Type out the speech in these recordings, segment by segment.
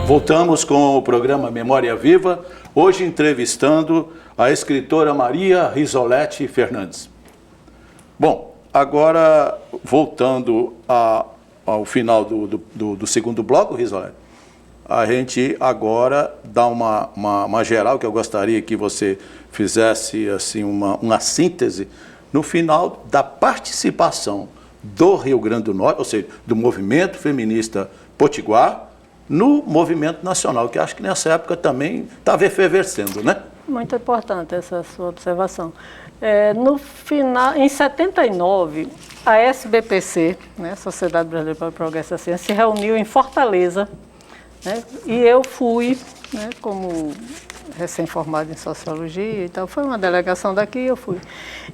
Voltamos com o programa Memória Viva, hoje entrevistando a escritora Maria Risolete Fernandes. Bom, agora voltando ao final do segundo bloco, Risolete, a gente agora dá uma geral, que eu gostaria que você fizesse assim, uma síntese no final da participação do Rio Grande do Norte, ou seja, do movimento feminista potiguar, no movimento nacional, que acho que nessa época também estava efervescendo, né? Muito importante essa sua observação. No final, em 79, a SBPC, né, Sociedade Brasileira para o Progresso da Ciência, se reuniu em Fortaleza, né, e eu fui, né, como recém-formado em Sociologia e tal, foi uma delegação daqui e eu fui.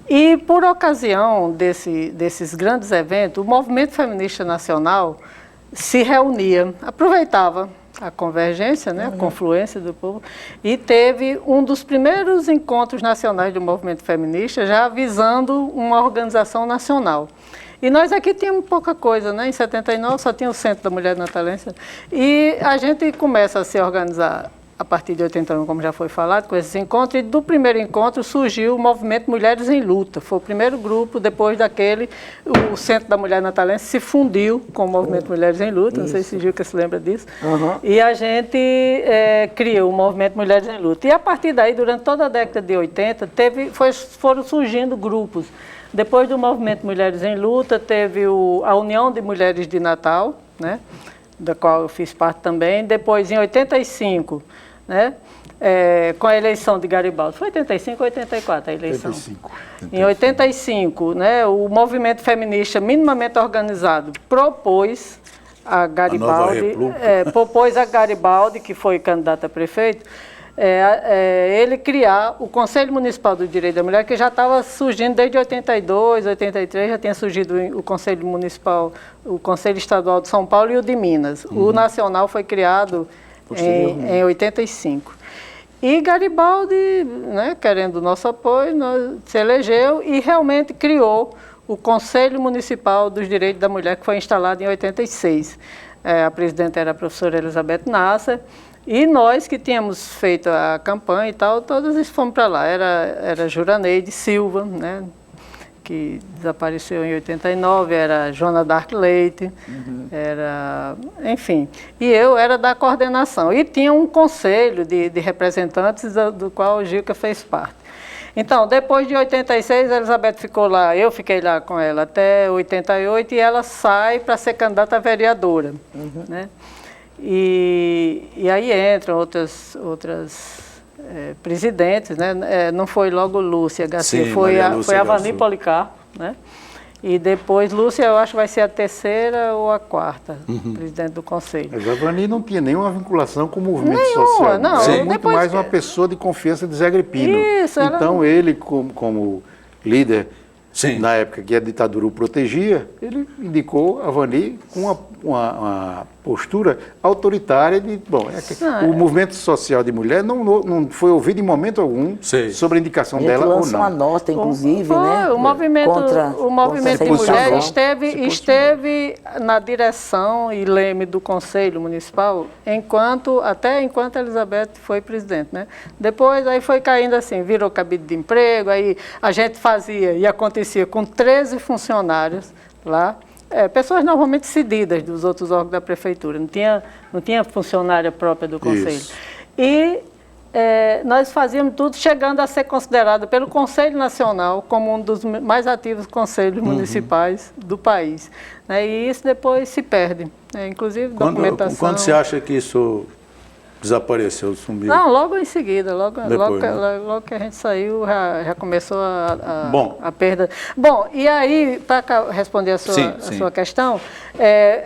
E por ocasião desses grandes eventos, o movimento feminista nacional se reunia, aproveitava a convergência, né, a confluência do povo, e teve um dos primeiros encontros nacionais do movimento feminista, já visando uma organização nacional. E nós aqui tínhamos pouca coisa, né? Em 79 só tinha o Centro da Mulher Natalense, e a gente começa a se organizar a partir de 81, como já foi falado, com esses encontros, e do primeiro encontro surgiu o movimento Mulheres em Luta. Foi o primeiro grupo, depois daquele, o Centro da Mulher Natalense se fundiu com o movimento Mulheres em Luta, não sei se Gilca se lembra disso, e a gente criou o movimento Mulheres em Luta. E a partir daí, durante toda a década de 80, foram surgindo grupos. Depois do movimento Mulheres em Luta, teve a União de Mulheres de Natal, né, da qual eu fiz parte também. Depois, em 85, né, com a eleição de Garibaldi. Foi 85 ou 84 a eleição? 85. Em 85, né, o movimento feminista minimamente organizado propôs a Garibaldi, que foi candidato a prefeito, ele criar o Conselho Municipal do Direito da Mulher, que já estava surgindo desde 82, 83, já tinha surgido o Conselho Municipal, o Conselho Estadual de São Paulo e o de Minas. O Nacional foi criado em 85. E Garibaldi, né, querendo o nosso apoio, se elegeu e realmente criou o Conselho Municipal dos Direitos da Mulher, que foi instalado em 86. A presidente era a professora Elizabeth Nasser. E nós que tínhamos feito a campanha e tal, todas fomos para lá. Era Juraneide Silva, né, que desapareceu em 89, era Joana Dark Leite, enfim. E eu era da coordenação. E tinha um conselho de representantes do qual o Gilca fez parte. Então, depois de 86, a Elizabeth ficou lá, eu fiquei lá com ela até 88, e ela sai para ser candidata a vereadora, né? E aí entram outras presidentes, né? Não foi logo Lúcia Garcia, foi a Vani Policarpo, né? E depois Lúcia, eu acho que vai ser a terceira ou a quarta presidente do conselho. Mas a Vani não tinha nenhuma vinculação com o movimento social. Não. Era muito mais uma pessoa de confiança de Zé Agripino. Isso, então ele, como líder, Sim, na época que a ditadura o protegia, ele indicou a Vani com uma postura autoritária de, o movimento social de mulher não foi ouvido em momento algum sobre a indicação dela ou não. Lança uma nota, inclusive, né? O movimento de mulher esteve na direção e leme do Conselho Municipal até enquanto a Elizabeth foi presidente, né? Depois aí foi caindo assim, virou cabide de emprego, aí a gente fazia e acontecia com 13 funcionários lá. Pessoas normalmente cedidas dos outros órgãos da prefeitura, não tinha funcionária própria do conselho. Isso. E nós fazíamos tudo chegando a ser considerado pelo Conselho Nacional como um dos mais ativos conselhos municipais do país, né? E isso depois se perde, né? Inclusive documentação. Quando você acha que isso desapareceu, sumiu? Não, logo em seguida, logo que a gente saiu, já começou a perda. Bom, e aí, para responder a sua questão,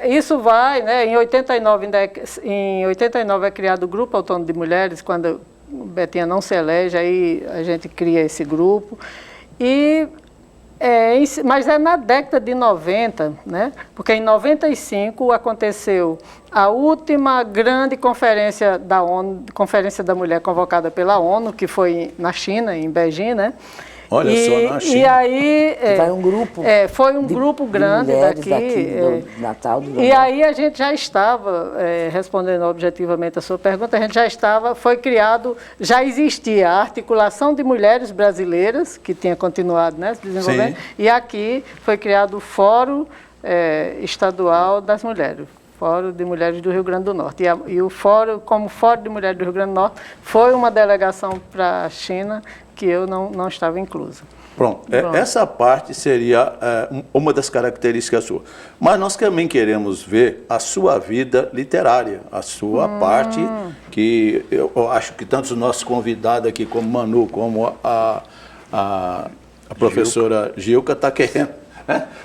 isso vai, né, em 89 é criado o Grupo Autônomo de Mulheres, quando Betinha não se elege, aí a gente cria esse grupo, mas é na década de 90, né? Porque em 95 aconteceu a última grande conferência da ONU, Conferência da Mulher convocada pela ONU, que foi na China, em Beijing, né? Olha só, na China. E aí... Vai um grupo. Foi um grupo grande daqui do Natal. E aí a gente já estava, respondendo objetivamente a sua pergunta, a gente já estava, foi criado, já existia a articulação de mulheres brasileiras, que tinha continuado, né, se desenvolvendo, Sim. e aqui foi criado o Fórum Estadual das Mulheres, Fórum de Mulheres do Rio Grande do Norte. E o Fórum, como Fórum de Mulheres do Rio Grande do Norte, foi uma delegação para a China que eu não estava inclusa. Pronto. Essa parte seria uma das características suas. Mas nós também queremos ver a sua vida literária, a sua parte, que eu acho que tanto os nossos convidados aqui, como Manu, como a professora Gilca, está querendo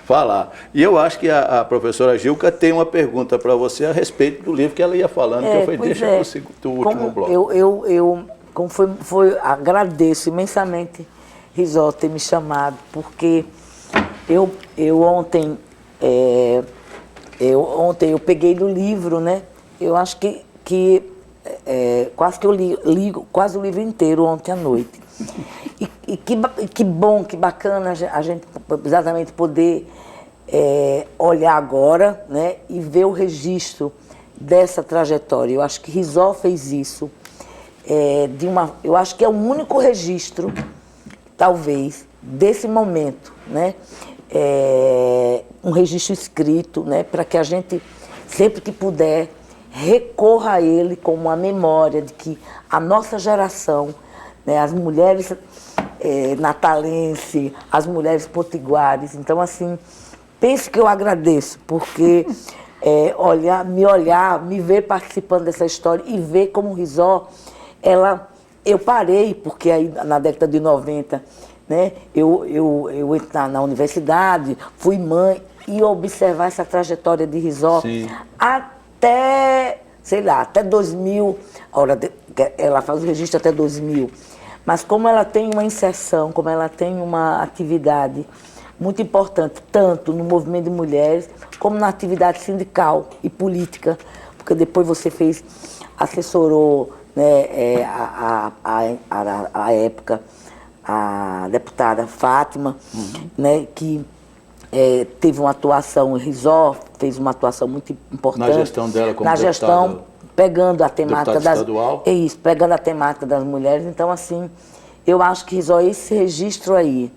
falar. E eu acho que a professora Gilca tem uma pergunta para você a respeito do livro que ela ia falando, que eu falei, deixa para o último bloco. Como agradeço imensamente Rizó ter me chamado, porque eu ontem eu peguei do livro, né? Eu acho que quase que eu li quase o livro inteiro ontem à noite. E que bom, que bacana a gente exatamente poder olhar agora, né? E ver o registro dessa trajetória. Eu acho que Rizó fez isso. Eu acho que é o único registro, talvez, desse momento, né? Um registro escrito, né? Para que a gente, sempre que puder, recorra a ele como uma memória de que a nossa geração, né? As mulheres natalenses, as mulheres potiguares, então, assim, penso que eu agradeço, porque me ver participando dessa história e ver como Rizó, eu parei, porque aí na década de 90, né, eu entrei na universidade, fui mãe, e observar essa trajetória de Rizó até, sei lá, até 2000, ela faz o registro até 2000, mas como ela tem uma inserção, como ela tem uma atividade muito importante, tanto no movimento de mulheres, como na atividade sindical e política, porque depois você assessorou, né, a época, a deputada Fátima, né, que teve uma atuação, Rizó fez uma atuação muito importante. Na gestão dela como na gestão, pegando a temática estadual. Pegando a temática das mulheres. Então, assim, eu acho que Rizó, esse registro aí,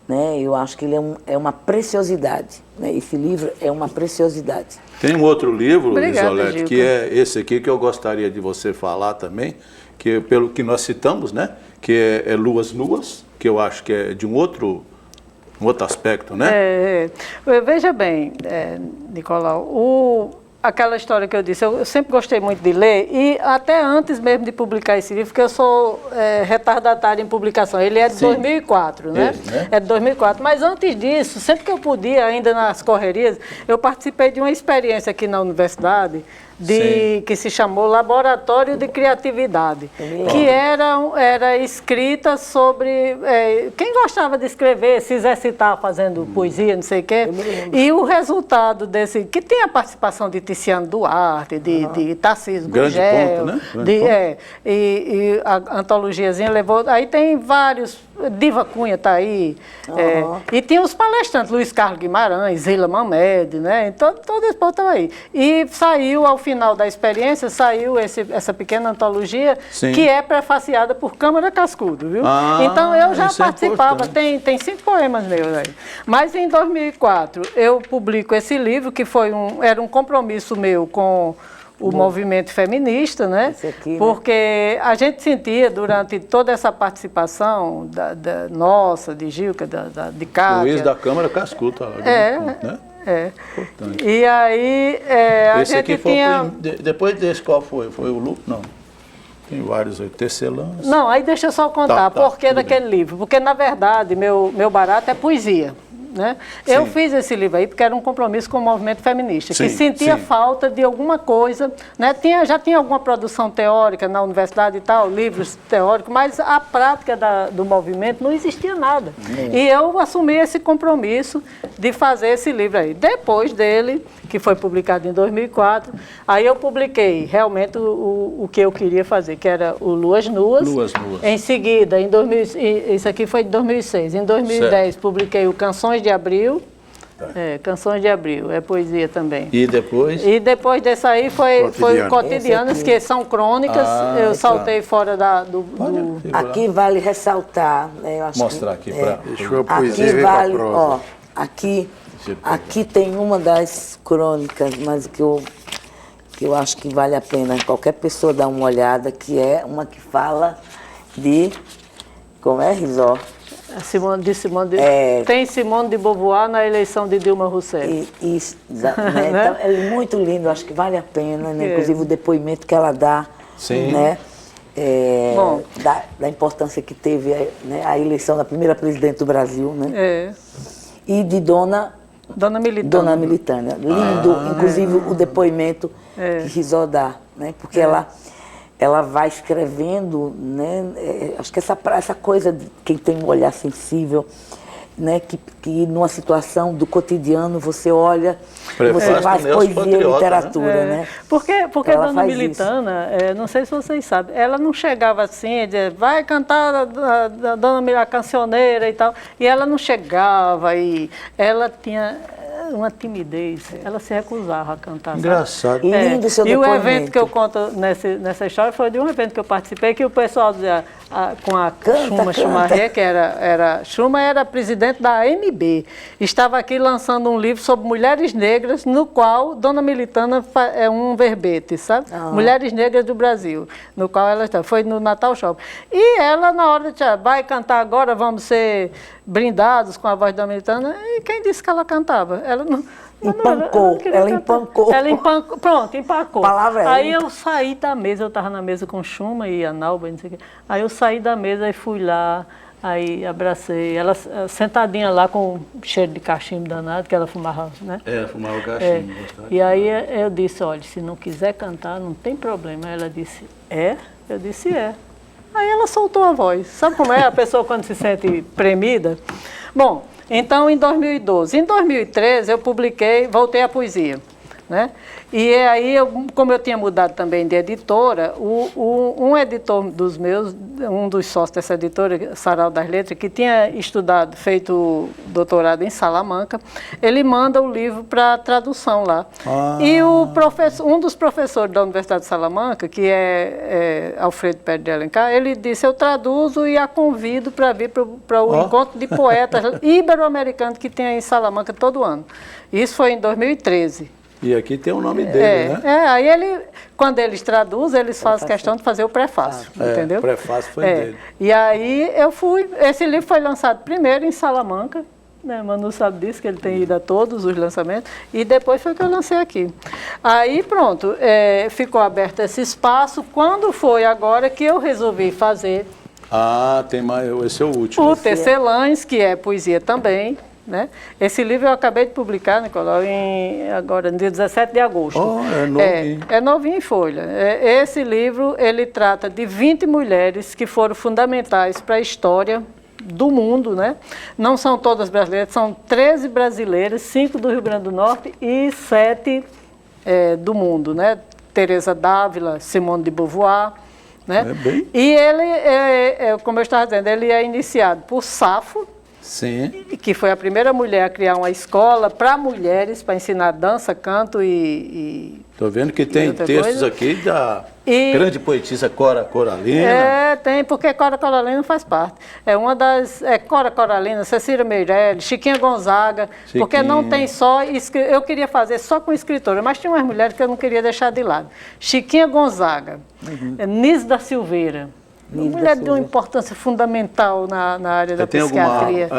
né, eu acho que ele é uma preciosidade, né, esse livro é uma preciosidade. Tem um outro livro, Obrigada, Rizolete, que é esse aqui que eu gostaria de você falar também, que pelo que nós citamos, né, que é Luas Nuas, que eu acho que é de um outro aspecto, né? Veja bem, Nicolau, aquela história que eu disse, eu sempre gostei muito de ler, e até antes mesmo de publicar esse livro, porque eu sou retardatária em publicação, ele é de 2004, né? É de 2004, mas antes disso, sempre que eu podia, ainda nas correrias, eu participei de uma experiência aqui na universidade, que se chamou Laboratório de Criatividade, que era escrita sobre quem gostava de escrever, se exercitar fazendo poesia, não sei o quê, e o resultado desse, que tem a participação de Tiziano Duarte, de Tarcísio Gugel, né? E a antologiazinha levou, aí tem vários, Diva Cunha está aí, e tinha os palestrantes, Luiz Carlos Guimarães, Zila Mamed, né? Então, todo esse povo estava aí. E saiu, ao final da experiência, saiu essa pequena antologia, que é prefaciada por Câmara Cascudo, viu? Então, eu já participava, tem 5 poemas meus aí. Mas, em 2004, eu publico esse livro, que era um compromisso meu com o movimento feminista, né? Aqui, porque a gente sentia, durante toda essa participação nossa, de Gilca, de Cátia... Luiz da Câmara Cascudo, né? Importante. E aí, a esse gente aqui foi tinha... Depois desse, qual foi? Foi o Lu? Não. Tem vários aí. Tecelãs. Não, aí deixa eu só contar por que daquele livro. Porque, na verdade, meu barato é poesia. né? Eu fiz esse livro aí porque era um compromisso com o movimento feminista, que Sim, sentia sim. falta de alguma coisa, né? Já tinha alguma produção teórica na universidade e tal, livros teóricos, mas a prática do movimento não existia nada. E eu assumi esse compromisso de fazer esse livro aí. Depois dele, que foi publicado em 2004, aí eu publiquei realmente o que eu queria fazer, que era o Luas Nuas. Luas Nuas. Em seguida, isso aqui foi de 2006. Em 2010, publiquei o Canções de Abril. Canções de Abril, é poesia também. E depois? E depois desse aí foi o Cotidianos, que são crônicas. Eu saltei fora do... Aqui vale ressaltar, né, eu acho Mostrar aqui para... Deixou a poesia aqui ver para a vale, prova. ó, aqui tem uma das crônicas, mas que eu acho que vale a pena qualquer pessoa dar uma olhada, que é uma que fala de... Como é, Rizó? Tem Simone de Beauvoir na eleição de Dilma Rousseff. Isso, né? Então, é muito lindo, acho que vale a pena, né? Inclusive o depoimento que ela dá, Sim. né? Bom. Da importância que teve, né, a eleição da primeira presidente do Brasil, né? E de Dona Militânia. Lindo, inclusive o depoimento que Rizó dá, né? Porque ela vai escrevendo, né? Acho que essa coisa de quem tem um olhar sensível, né? Que numa situação do cotidiano você olha, você faz poesia e literatura, né? Porque a Dona Militana, não sei se vocês sabem, ela não chegava assim e dizia, vai cantar a Dona a cancioneira e tal, e ela não chegava e ela tinha uma timidez, ela se recusava a cantar. Engraçado. Lindo seu E o depoimento. evento que eu conto nessa história foi de um evento que eu participei, que o pessoal dizia, com a Chuma Chumaré, que Chuma era presidente da AMB, estava aqui lançando um livro sobre mulheres negras, no qual Dona Militana é um verbete, sabe? Mulheres Negras do Brasil, no qual ela estava. Foi no Natal Shopping. E ela, na hora de vai cantar agora, vamos ser brindados com a voz da Militana, e quem disse que ela cantava? Ela não... Empancou, ela empancou. Ela empancou, pronto, empacou. Palavra aí eu saí da mesa, eu estava na mesa com Chuma e a Nalba, não sei o quê. Aí eu saí da mesa e fui lá, aí abracei ela sentadinha lá com cheiro de cachimbo danado, que ela fumava, né? Fumava cachimbo. E aí eu disse, olha, se não quiser cantar, não tem problema. Ela disse, Eu disse, Aí ela soltou a voz. Sabe como é a pessoa quando se sente premida? Bom, então em 2012. Em 2013 eu voltei à poesia, né? E aí, como eu tinha mudado também de editora, um editor dos meus, um dos sócios dessa editora, Sarau das Letras, que tinha feito doutorado em Salamanca, ele manda o livro para tradução lá. E um dos professores da Universidade de Salamanca, que é Alfredo Pérez de Alencar, ele disse, eu traduzo e a convido para vir para o encontro de poetas ibero-americanos que tem aí em Salamanca todo ano. Isso foi em 2013. E aqui tem o nome dele, né? Aí quando eles traduzem, eles fazem questão de fazer o prefácio, entendeu? O prefácio foi dele. E aí esse livro foi lançado primeiro em Salamanca, né? Manu sabe disso, que ele tem ido a todos os lançamentos, e depois foi que eu lancei aqui. Aí pronto, ficou aberto esse espaço, quando foi agora que eu resolvi fazer... tem mais, esse é o último. O Tecelães, que é poesia também, né? Esse livro eu acabei de publicar, Nicolau, agora no dia 17 de agosto. É novinho. É novinho em folha. Esse livro, ele trata de 20 mulheres que foram fundamentais para a história do mundo, né? Não são todas brasileiras, são 13 brasileiras, 5 do Rio Grande do Norte e 7 do mundo, né? Teresa Dávila, Simone de Beauvoir, né? E ele, como eu estava dizendo, ele é iniciado por Safo, Sim. que foi a primeira mulher a criar uma escola para mulheres, para ensinar dança, canto e Estou vendo que tem textos aqui da grande poetisa Cora Coralina. Tem, porque Cora Coralina faz parte. É uma das... Cora Coralina, Cecília Meirelles, Chiquinha Gonzaga, porque não tem só... Eu queria fazer só com escritora, mas tinha umas mulheres que eu não queria deixar de lado. Chiquinha Gonzaga, Nis da Silveira, mulher de uma importância fundamental na área da psiquiatria.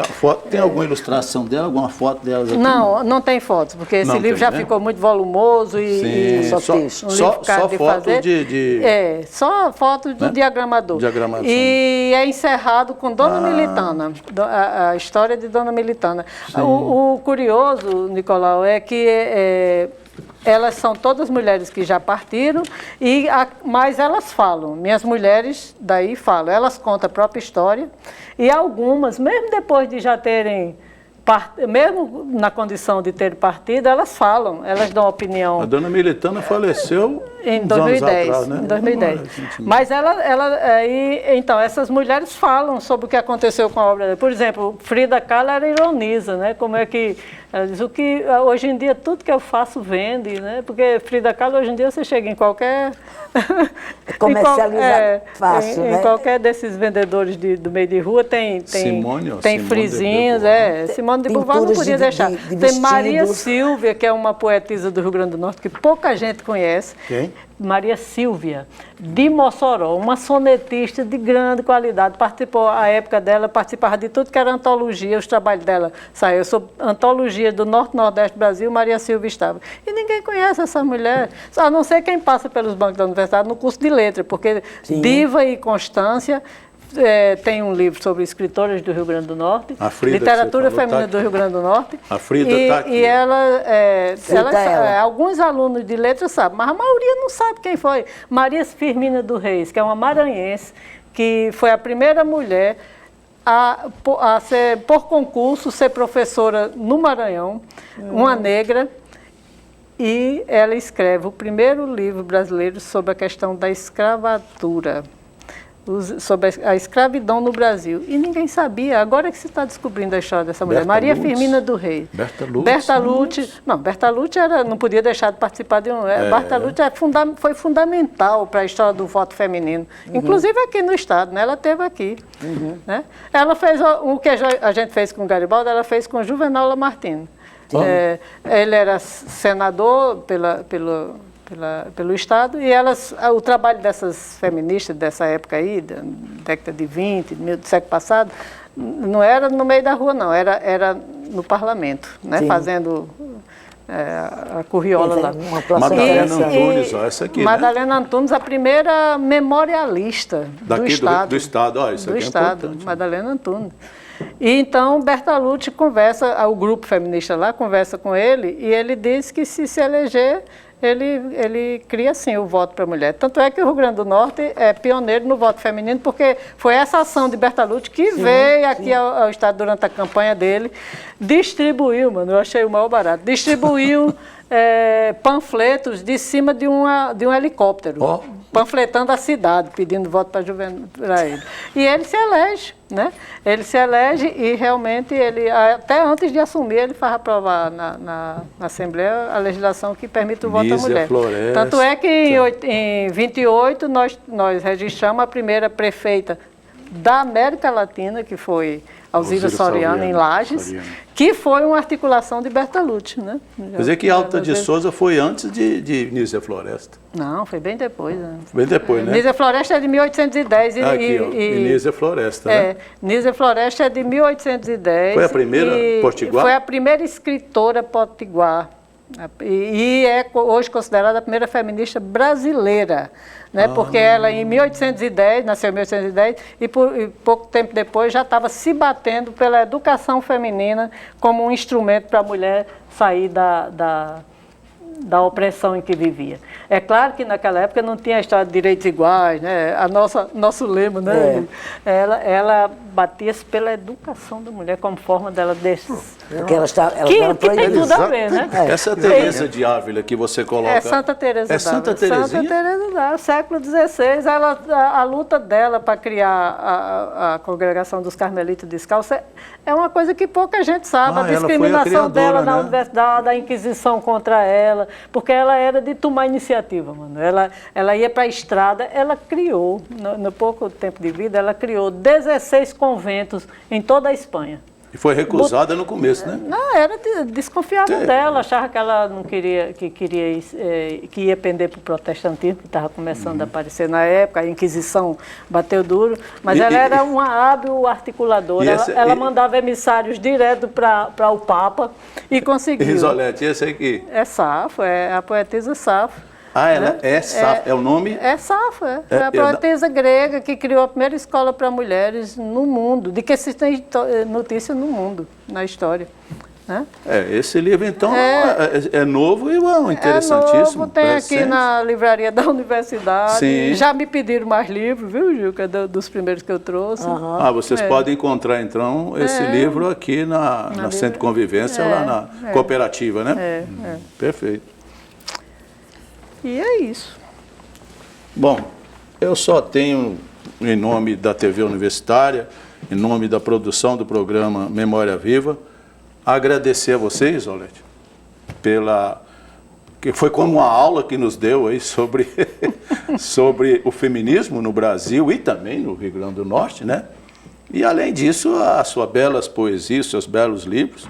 Tem alguma ilustração dela, alguma foto dela? Aqui? Não tem fotos, porque esse livro já ficou muito volumoso e só texto. Só foto de... só foto do diagramador. E é encerrado com Dona Militana, a história de Dona Militana. O curioso, Nicolau, é que elas são todas mulheres que já partiram, mas elas falam. Minhas mulheres daí falam. Elas contam a própria história e algumas, mesmo depois de já terem mesmo na condição de ter partido, elas falam, elas dão opinião. A Dona Militana faleceu em 2010, atrás, né? Em 2010. Mas então, essas mulheres falam sobre o que aconteceu com a obra dela. Por exemplo, Frida Kahlo ela ironiza, né? Como é que ela diz, hoje em dia tudo que eu faço vende, né? Porque Frida Kahlo hoje em dia você chega em qualquer comercializa fácil, né? Em qualquer desses vendedores do meio de rua tem frisinhos, Simone de Beauvoir não podia deixar. Tem Maria Sílvia, que é uma poetisa do Rio Grande do Norte que pouca gente conhece. Quem? Maria Sílvia, de Mossoró, uma sonetista de grande qualidade. A época dela, participava de tudo que era antologia, os trabalhos dela saíram sobre antologia do Norte e Nordeste do Brasil, Maria Sílvia estava. E ninguém conhece essa mulher, a não ser quem passa pelos bancos da universidade no curso de letra, porque Diva e Constância tem um livro sobre escritoras do Rio Grande do Norte, literatura feminina do Rio Grande do Norte. A Frida está aqui. E alguns alunos de letras sabem, mas a maioria não sabe quem foi. Maria Firmina do Reis, que é uma maranhense, que foi a primeira mulher a ser, por concurso, ser professora no Maranhão, uma negra. E ela escreve o primeiro livro brasileiro sobre a questão da escravatura, sobre a escravidão no Brasil. E ninguém sabia. Agora que se está descobrindo a história dessa mulher. Maria Firmina do Rei. Bertalucci. Não, Bertalucci não podia deixar de participar de Bertalucci foi fundamental para a história do voto feminino. Inclusive aqui no Estado, né? Ela esteve aqui. Né? Ela fez o que a gente fez com Garibaldi, ela fez com Juvenal Lamartine. Ele era senador pelo Estado e o trabalho dessas feministas dessa época aí, da década de 20, do século passado, não era no meio da rua, não, era no parlamento, né, fazendo a curriola lá. Madalena Antunes, essa aqui, Madalena Antunes, a primeira memorialista do Estado. Do Estado, isso aqui é importante. Madalena Antunes. E então Bertalucci o grupo feminista lá conversa com ele e ele diz que se eleger, ele cria sim o voto para a mulher. Tanto é que o Rio Grande do Norte é pioneiro no voto feminino, porque foi essa ação de Bertalucci que veio aqui ao Estado durante a campanha dele, distribuiu, eu achei o maior barato, distribuiu panfletos de cima de um helicóptero, panfletando a cidade, pedindo voto para ele. E ele se elege, né? Ele se elege e realmente até antes de assumir, ele faz aprovar na Assembleia a legislação que permite o voto à mulher. Floresta. Tanto é que em 28 nós registramos a primeira prefeita da América Latina, que foi Alzira Soriano, em Lages, que foi uma articulação de Bertalucci, né? Quer dizer que Alta de Souza foi antes de Nízia Floresta? Não, foi bem depois. Né? Bem depois, né? Nízia Floresta é de 1810. Aqui, e Nízia Floresta, né? Nízia Floresta é de 1810. Foi a primeira potiguar? Foi a primeira escritora potiguar. E é hoje considerada a primeira feminista brasileira, né? Porque ela em 1810, nasceu em 1810, e pouco tempo depois já estava se batendo pela educação feminina como um instrumento para a mulher sair da opressão em que vivia. É claro que naquela época não tinha a história de direitos iguais, né? Nosso lema, né? Ela batia-se pela educação da mulher como forma dela porque ela que tem tudo a ver, né? Essa Teresa de Ávila que você coloca... É Santa Teresa d'Ávila. Santa Terezinha? Santa Teresa d'Ávila, século XVI, a luta dela para criar a congregação dos Carmelitas Descalços é uma coisa que pouca gente sabe. A discriminação dela na universidade, a Inquisição contra ela, porque ela era de tomar iniciativa, mano. Ela ia para a estrada, ela criou, no pouco tempo de vida, ela criou 16 conventos em toda a Espanha. E foi recusada no começo, né? Não, desconfiava dela, achava que ela não queria, que ia pender para o protestantismo, que estava começando a aparecer na época, a Inquisição bateu duro, mas ela era uma hábil articuladora, ela mandava emissários direto para o Papa e conseguiu. Risolete, esse aqui? É Safo, é a poetisa Safo. Ah, ela é Safo, é o nome? É Safo, é a poetisa grega que criou a primeira escola para mulheres no mundo, de que se tem notícia no mundo, na história. Né? Esse livro, então, é novo e interessantíssimo. É novo, tem aqui na livraria da universidade. Sim. Já me pediram mais livros, viu, Gilca, dos primeiros que eu trouxe. Vocês podem encontrar, então, esse livro aqui na Centro de Convivência, lá na cooperativa, né? Perfeito. E é isso. Bom, eu só tenho, em nome da TV Universitária, em nome da produção do programa Memória Viva, agradecer a vocês, Olete, que foi como uma aula que nos deu aí sobre o feminismo no Brasil e também no Rio Grande do Norte, né? E além disso, as suas belas poesias, seus belos livros.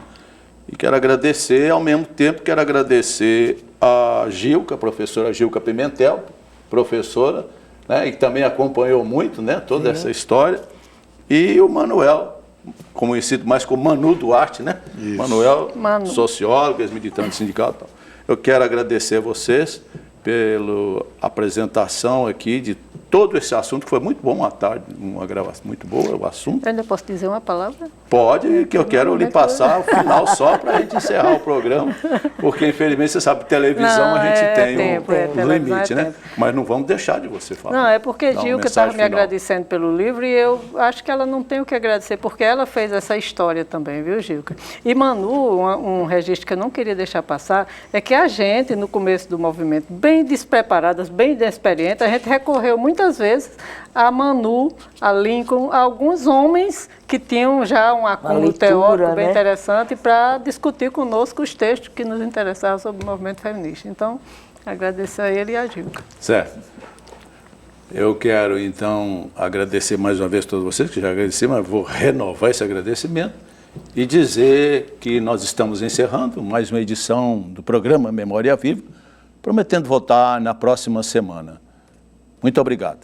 E quero agradecer, ao mesmo tempo, quero agradecer a Gilca, a professora Gilca Pimentel, professora, né, e que também acompanhou muito, né, toda essa história, e o Manuel, conhecido mais como Manu Duarte, né? Isso. Manuel, sociólogo, ex-militante sindical. Tal. Eu quero agradecer a vocês pela apresentação aqui de todo esse assunto, que foi muito bom à tarde, uma gravação muito boa, o assunto. Eu ainda posso dizer uma palavra? Pode, que eu quero lhe passar o final só para a gente encerrar o programa, porque infelizmente você sabe, televisão a gente tem um limite, né? Mas não vamos deixar de você falar. Não, é porque Gilca estava me agradecendo pelo livro e eu acho que ela não tem o que agradecer, porque ela fez essa história também, viu, Gilca? E Manu, um registro que eu não queria deixar passar, é que a gente, no começo do movimento, bem despreparadas, bem inexperientes, a gente recorreu muitas vezes a Manu, a Lincoln, a alguns homens que tinham já um acúmulo teórico bem interessante para discutir conosco os textos que nos interessavam sobre o movimento feminista. Então, agradecer a ele e a Gilca. Certo. Eu quero, então, agradecer mais uma vez a todos vocês, que já agradeci, mas vou renovar esse agradecimento e dizer que nós estamos encerrando mais uma edição do programa Memória Viva, prometendo voltar na próxima semana. Muito obrigado.